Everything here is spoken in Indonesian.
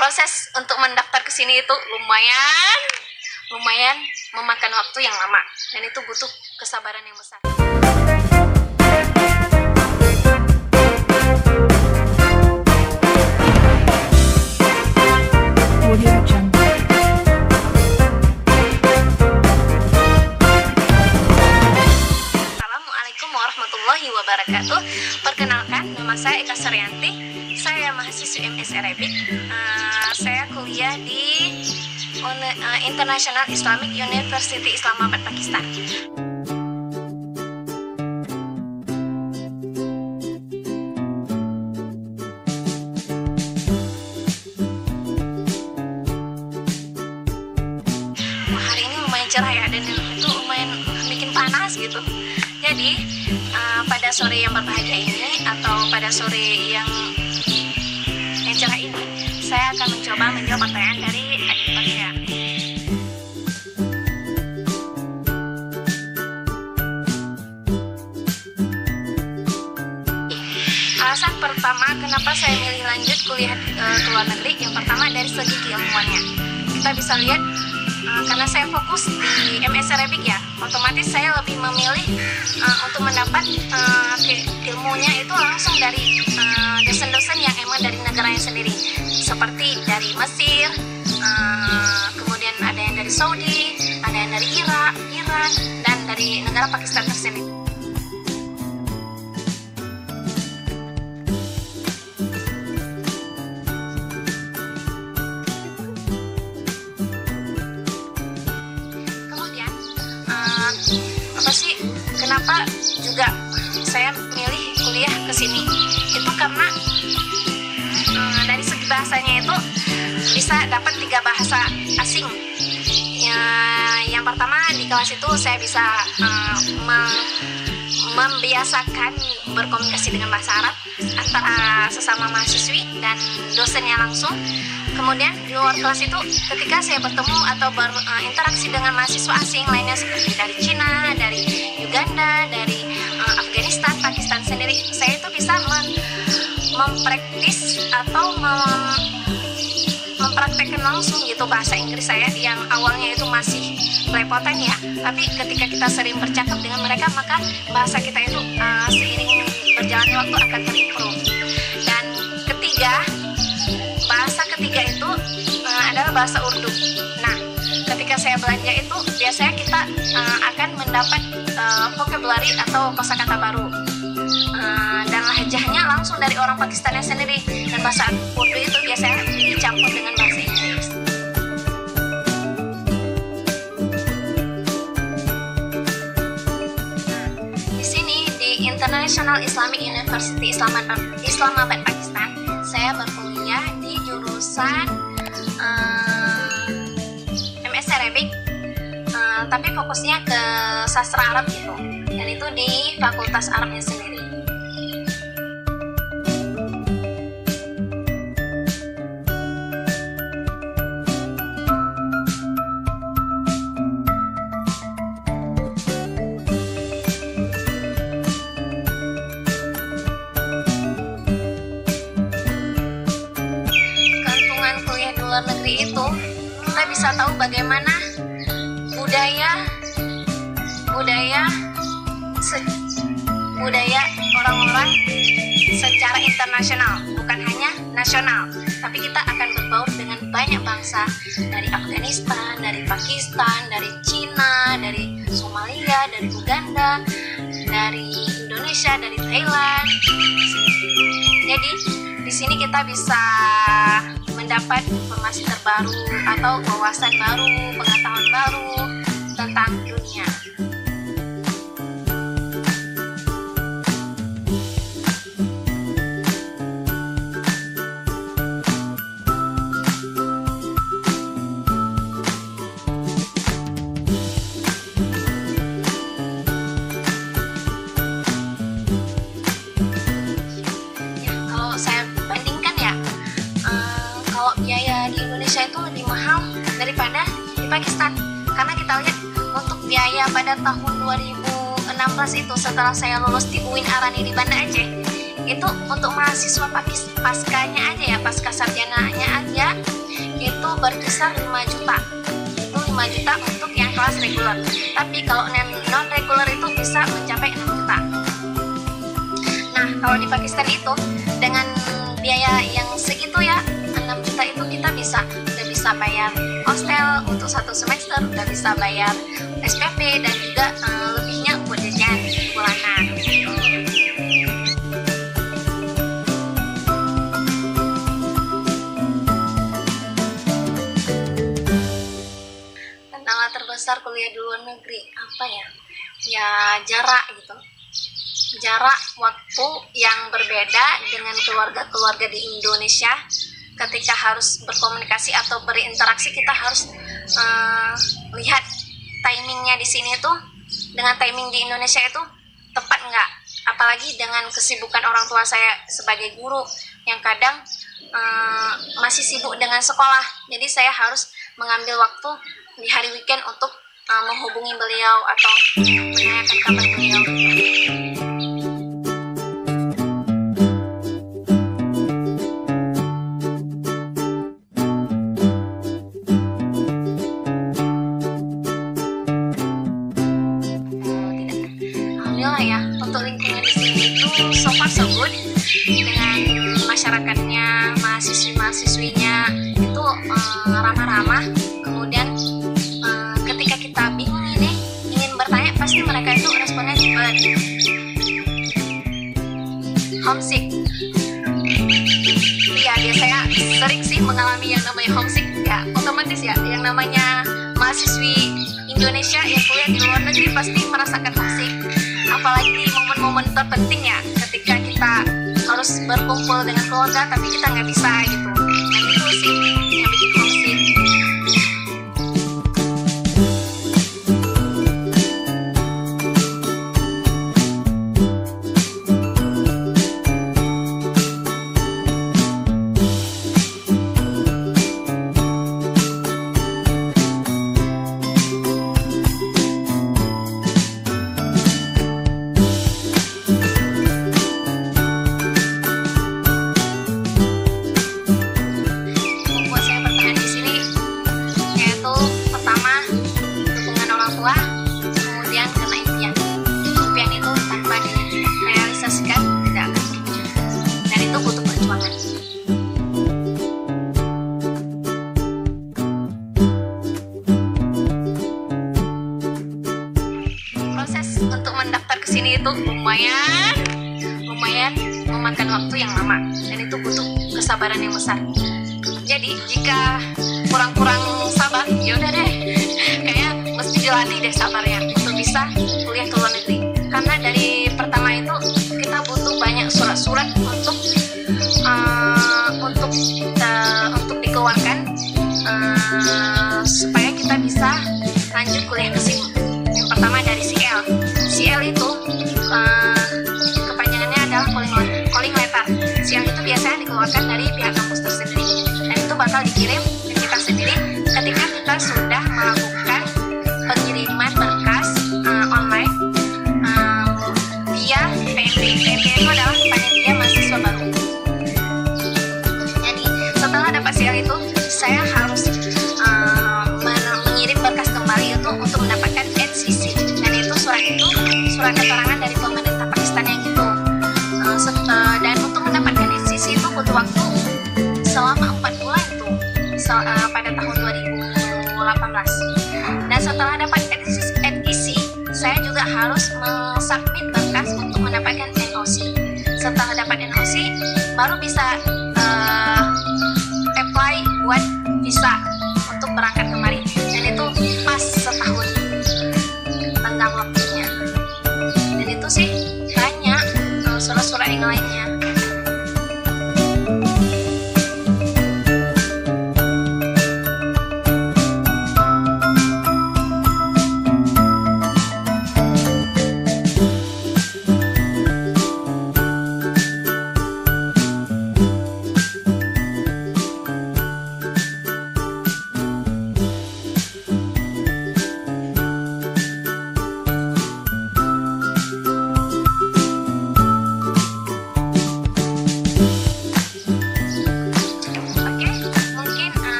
proses untuk mendaftar ke sini itu lumayan memakan waktu yang lama, dan itu butuh kesabaran yang besar. Assalamualaikum warahmatullahi wabarakatuh. Perkenalkan, nama saya Eka Suryanti. Saya mahasiswi MS Arabic. Saya kuliah di International Islamic University Islamabad, Pakistan. Hari ini lumayan cerah ya, dan itu lumayan bikin panas gitu. Jadi pada sore yang berbahagia ini, atau pada sore yang cerah ini, saya akan mencoba menjawab pertanyaan dari adik saya. Alasan pertama kenapa saya milih lanjut kuliah ke luar negeri, yang pertama dari segi keilmuannya. Kita bisa lihat, karena saya fokus di MS Arabic ya, otomatis saya lebih memilih untuk mendapat ilmunya itu langsung dari dosen-dosen yang emang dari negaranya sendiri, seperti dari Mesir, kemudian ada yang dari Saudi, ada yang dari Irak, Iran, dan dari negara Pakistan tersendiri. Kenapa juga saya milih kuliah ke sini? Itu karena dari segi bahasanya itu bisa dapat 3 bahasa asing. Yang pertama, di kelas itu saya bisa membiasakan berkomunikasi dengan bahasa Arab antara sesama mahasiswi dan dosennya langsung. Kemudian di luar kelas itu, ketika saya bertemu atau berinteraksi dengan mahasiswa asing lainnya seperti dari Cina, dari Uganda, dari Afghanistan, Pakistan sendiri, saya itu bisa mempraktis atau mempraktekkan langsung gitu bahasa Inggris saya yang awalnya itu masih belepotan ya, tapi ketika kita sering bercakap dengan mereka, maka bahasa kita itu seiring berjalannya waktu akan terimprove. Dan bahasa ketiga itu adalah bahasa Urdu. Nah, ketika saya belanja itu biasanya kita akan mendapat vocabulary atau kosakata baru, dan lahjahnya langsung dari orang Pakistannya sendiri, dan bahasa Urdu itu biasanya dicampur dengan bahasa Inggris. Di sini di International Islamic University Islamabad, Pakistan, saya berkuliah di jurusan MS Arabic, tapi fokusnya ke sastra Arab gitu, dan itu di Fakultas Arabnya sendiri. Luar negeri itu kita bisa tahu bagaimana budaya orang-orang secara internasional, bukan hanya nasional, tapi kita akan berbaur dengan banyak bangsa, dari Afghanistan, dari Pakistan, dari Cina, dari Somalia, dari Uganda, dari Indonesia, dari Thailand. Jadi di sini kita bisa mendapat informasi terbaru atau wawasan baru, pengetahuan baru tentang dunia. Kalau saya bandingkan ya, kalau biaya di Indonesia itu lebih mahal daripada di Pakistan, karena kita lihat untuk biaya pada tahun 2016 itu, setelah saya lulus di UIN Arani di Banda Aceh, itu untuk mahasiswa paskanya aja ya, pasca sarjananya aja berkisar 5 juta. Itu 5 juta untuk yang kelas reguler. Tapi kalau non reguler itu bisa mencapai 6 juta. Nah, kalau di Pakistan itu dengan biaya yang segitu ya, 6 juta itu kita udah bisa bayar hostel untuk 1 semester, udah bisa bayar SPP dan juga lebihnya buat jajan bulanan. Tentang latar besar kuliah di luar negeri, apa ya? Ya jarak gitu. Jarak waktu yang berbeda dengan keluarga-keluarga di Indonesia. Ketika harus berkomunikasi atau berinteraksi, kita harus lihat timingnya di sini tuh dengan timing di Indonesia itu tepat nggak. Apalagi dengan kesibukan orang tua saya sebagai guru yang kadang masih sibuk dengan sekolah. Jadi saya harus mengambil waktu di hari weekend untuk menghubungi beliau atau menanyakan kabar beliau. Ya, untuk lingkungan di sini itu so far so good, dengan masyarakatnya, mahasiswi-mahasiswinya itu ramah-ramah. Kemudian ketika kita bingung ini ingin bertanya, pasti mereka itu responnya cepat. Homesick, iya saya sering sih mengalami yang namanya homesick ya, otomatis ya, yang namanya mahasiswi Indonesia yang kuliah di luar negeri pasti merasakan homesick. Apalagi di momen-momen terpenting ya, ketika kita harus berkumpul dengan keluarga tapi kita nggak bisa gitu. Nah itu sih yang bikin homesick. Kemudian karena impian itu tanpa direalisasikan tidak akan berwujud, dan itu butuh perjuangan. Proses untuk mendaftar ke sini itu lumayan memakan waktu yang lama, dan itu butuh kesabaran yang besar. Jadi jika kurang sabar, ya udah deh, kayaknya mesti jalani deh sabarnya untuk bisa kuliah ke luar negeri. Karena dari pertama itu kita butuh banyak surat-surat untuk dikeluarkan supaya kita bisa lanjut kuliah ke sini. Yang pertama dari CL. CL itu kepanjangannya adalah calling letter. CL itu biasanya dikeluarkan dari pihak kampus tersendiri, dan itu bakal dikirim ke kita sendiri ketika kita sudah melakukan pengiriman berkas online via PMB. PMB itu adalah panitia mahasiswa baru. Jadi setelah dapat CL itu, saya harus mengirim berkas kembali untuk mendapatkan NCC, dan itu surat keterangan dari pemerintah Pakistan yang gitu. Dan untuk mendapatkan NCC itu butuh waktu selama 4 bulan itu pada tahun 2018. Dan setelah dapat NEC, saya juga harus submit berkas untuk mendapatkan NOC. Setelah dapat NOC, baru bisa